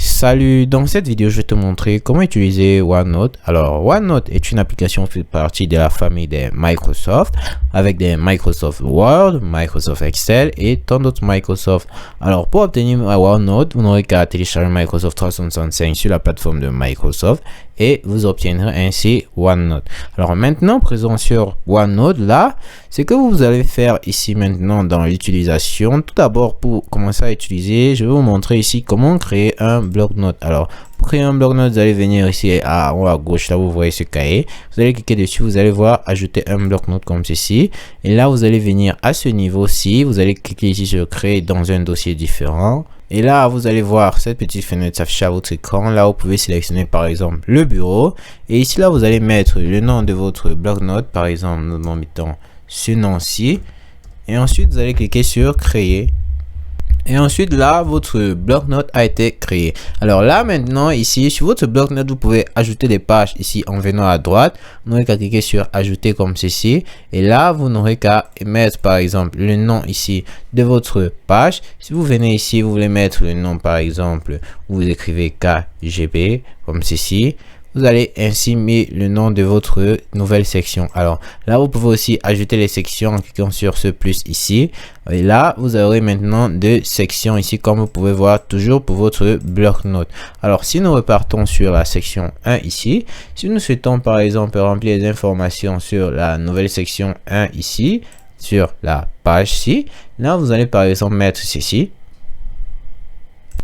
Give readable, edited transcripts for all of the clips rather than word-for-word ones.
Salut, dans cette vidéo je vais te montrer comment utiliser OneNote. Alors OneNote est une application qui fait partie de la famille des Microsoft avec des Microsoft Word, Microsoft Excel et tant d'autres Microsoft. Alors pour obtenir OneNote, vous n'aurez qu'à télécharger Microsoft 365 sur la plateforme de Microsoft et vous obtiendrez ainsi OneNote. Alors maintenant, présent sur OneNote, là, ce que vous allez faire ici maintenant dans l'utilisation, tout d'abord pour commencer à utiliser, je vais vous montrer ici comment créer un bloc-notes. Alors pour créer un bloc-notes, vous allez venir ici en haut à gauche, là vous voyez ce cahier, vous allez cliquer dessus, vous allez voir ajouter un bloc-notes comme ceci, et là vous allez venir à ce niveau-ci, vous allez cliquer ici sur créer dans un dossier différent. Et là, vous allez voir cette petite fenêtre s'afficher à votre écran. Là, vous pouvez sélectionner par exemple le bureau. Et ici, là, vous allez mettre le nom de votre bloc-notes. Par exemple, nous en mettons ce nom-ci. Et ensuite, vous allez cliquer sur créer. Et ensuite, là, votre bloc-notes a été créé. Alors là, maintenant, ici, sur votre bloc-notes, vous pouvez ajouter des pages ici en venant à droite. Vous n'aurez qu'à cliquer sur ajouter comme ceci. Et là, vous n'aurez qu'à mettre, par exemple, le nom ici de votre page. Si vous venez ici, vous voulez mettre le nom, par exemple, vous écrivez KGB comme ceci. Vous allez ainsi mettre le nom de votre nouvelle section. Alors là, vous pouvez aussi ajouter les sections en cliquant sur ce plus ici. Et là, vous aurez maintenant deux sections ici, comme vous pouvez voir, toujours pour votre bloc-notes. Alors, si nous repartons sur la section 1 ici, si nous souhaitons par exemple remplir les informations sur la nouvelle section 1 ici, sur la page ci, là, vous allez par exemple mettre ceci.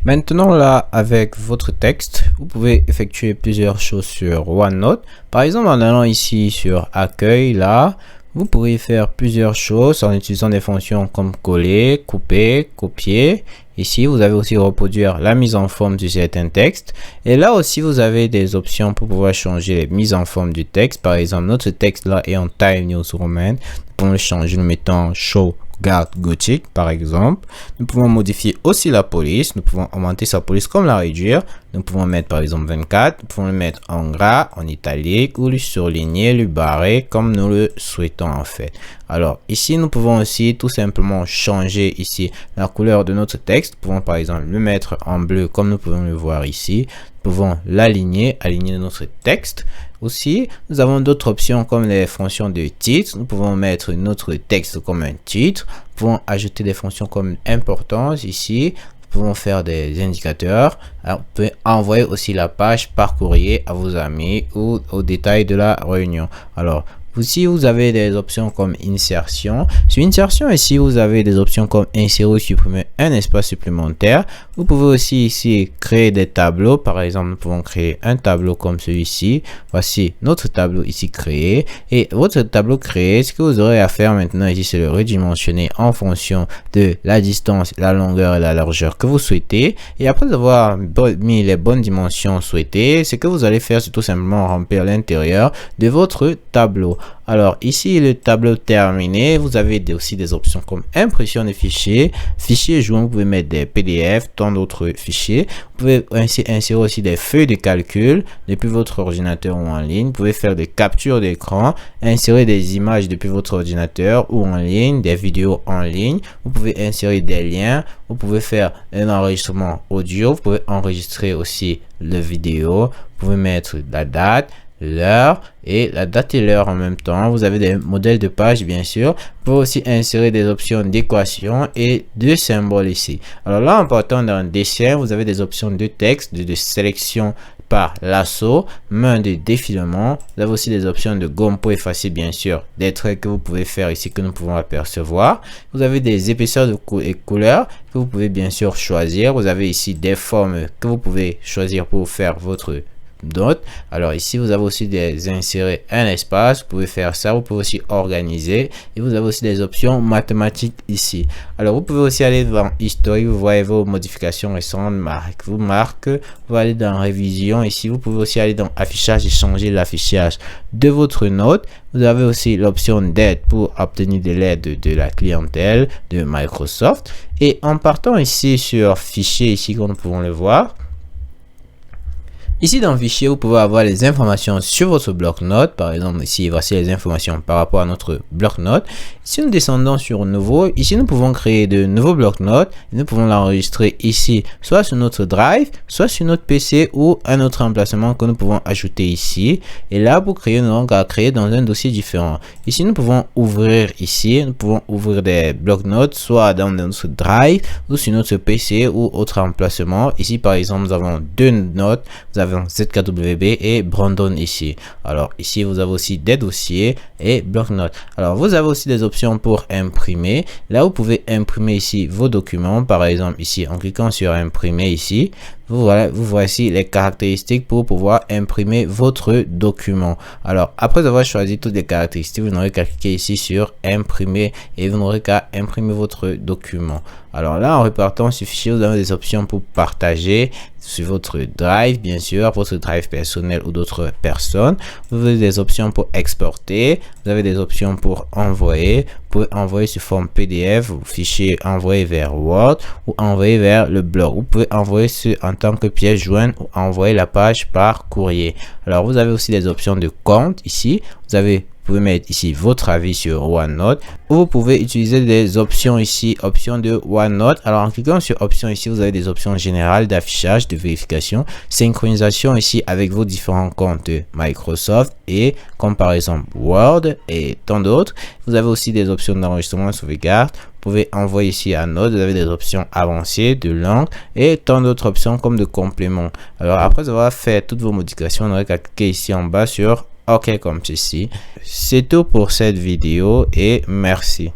Maintenant là, avec votre texte, vous pouvez effectuer plusieurs choses sur OneNote. Par exemple, en allant ici sur accueil, là, vous pourrez faire plusieurs choses en utilisant des fonctions comme coller, couper, copier. Ici, vous avez aussi reproduire la mise en forme de certains textes. Et là aussi, vous avez des options pour pouvoir changer les mises en forme du texte. Par exemple, notre texte là est en Times New Roman. Nous pouvons le changer, nous mettons show Guard Gothic par exemple. Nous pouvons modifier aussi la police. Nous pouvons augmenter sa police comme la réduire. Nous pouvons mettre par exemple 24. Nous pouvons le mettre en gras, en italique ou le surligner, le barrer comme nous le souhaitons en fait. Alors ici, nous pouvons aussi tout simplement changer ici la couleur de notre texte. Nous pouvons par exemple le mettre en bleu comme nous pouvons le voir ici. Nous pouvons l'aligner, aligner notre texte. Aussi, nous avons d'autres options comme les fonctions de titre. Nous pouvons mettre notre texte comme un titre. Nous pouvons ajouter des fonctions comme importance ici. Nous pouvons faire des indicateurs. Alors, vous pouvez envoyer aussi la page par courrier à vos amis ou au détail de la réunion. Alors, aussi, vous avez des options comme insertion. Sur insertion, ici, vous avez des options comme insérer ou supprimer un espace supplémentaire. Vous pouvez aussi ici créer des tableaux. Par exemple, nous pouvons créer un tableau comme celui-ci. Voici notre tableau ici créé. Et votre tableau créé, ce que vous aurez à faire maintenant ici, c'est le redimensionner en fonction de la distance, la longueur et la largeur que vous souhaitez. Et après avoir mis les bonnes dimensions souhaitées, ce que vous allez faire, c'est tout simplement remplir l'intérieur de votre tableau. Alors ici, le tableau terminé, vous avez aussi des options comme impression de fichiers, fichiers joints, vous pouvez mettre des PDF, tant d'autres fichiers. Vous pouvez ainsi insérer aussi des feuilles de calcul depuis votre ordinateur ou en ligne. Vous pouvez faire des captures d'écran, insérer des images depuis votre ordinateur ou en ligne, des vidéos en ligne. Vous pouvez insérer des liens, vous pouvez faire un enregistrement audio, vous pouvez enregistrer aussi la vidéo, vous pouvez mettre la date, l'heure et la date et l'heure en même temps. Vous avez des modèles de page bien sûr. Vous pouvez aussi insérer des options d'équation et de symboles ici. Alors là, en partant d'un dessin, vous avez des options de texte, de sélection par lasso, main de défilement. Vous avez aussi des options de gomme pour effacer bien sûr des traits que vous pouvez faire ici que nous pouvons apercevoir. Vous avez des épaisseurs et couleurs que vous pouvez bien sûr choisir. Vous avez ici des formes que vous pouvez choisir pour faire votre note. Alors ici, vous avez aussi des insérer un espace. Vous pouvez faire ça. Vous pouvez aussi organiser. Et vous avez aussi des options mathématiques ici. Alors vous pouvez aussi aller dans historique. Vous voyez vos modifications récentes. Vous marquez. Vous allez dans révision. Ici, vous pouvez aussi aller dans affichage et changer l'affichage de votre note. Vous avez aussi l'option d'aide pour obtenir de l'aide de la clientèle de Microsoft. Et en partant ici sur fichier ici, comme nous pouvons le voir, Ici dans Fichier, vous pouvez avoir les informations sur votre bloc-notes. Par exemple, ici, voici les informations par rapport à notre bloc-notes. Si nous descendons sur Nouveau, ici, nous pouvons créer de nouveaux bloc-notes. Nous pouvons l'enregistrer ici, soit sur notre Drive, soit sur notre PC ou un autre emplacement que nous pouvons ajouter ici. Et là, pour créer, nous avons qu'à créer dans un dossier différent. Ici, nous pouvons ouvrir ici. Nous pouvons ouvrir des bloc-notes, soit dans notre Drive ou sur notre PC ou autre emplacement. Ici, par exemple, nous avons deux notes. Vous avez ZKWB et Brandon ici. Alors ici vous avez aussi des dossiers et bloc-notes. Alors vous avez aussi des options pour imprimer. Là vous pouvez imprimer ici vos documents. Par exemple ici en cliquant sur imprimer ici, vous voici les caractéristiques pour pouvoir imprimer votre document. Alors après avoir choisi toutes les caractéristiques, vous n'aurez qu'à cliquer ici sur imprimer et vous n'aurez qu'à imprimer votre document. Alors là, en repartant sur fichier, vous avez des options pour partager sur votre Drive, bien sûr, votre Drive personnel ou d'autres personnes. Vous avez des options pour exporter, vous avez des options pour envoyer. Vous pouvez envoyer sous forme PDF, ou fichier envoyer vers Word ou envoyer vers le blog. Vous pouvez envoyer en tant que pièce jointe ou envoyer la page par courrier. Alors, vous avez aussi des options de compte ici. Vous pouvez mettre ici votre avis sur OneNote. Vous pouvez utiliser des options ici, options de OneNote. Alors en cliquant sur options ici, vous avez des options générales d'affichage, de vérification, synchronisation ici avec vos différents comptes Microsoft et comme par exemple Word et tant d'autres. Vous avez aussi des options d'enregistrement et sauvegarde. Vous pouvez envoyer ici à Note. Vous avez des options avancées de langue et tant d'autres options comme de compléments. Alors après avoir fait toutes vos modifications, on aurait qu'à cliquer ici en bas sur OK comme ceci. C'est tout pour cette vidéo et merci.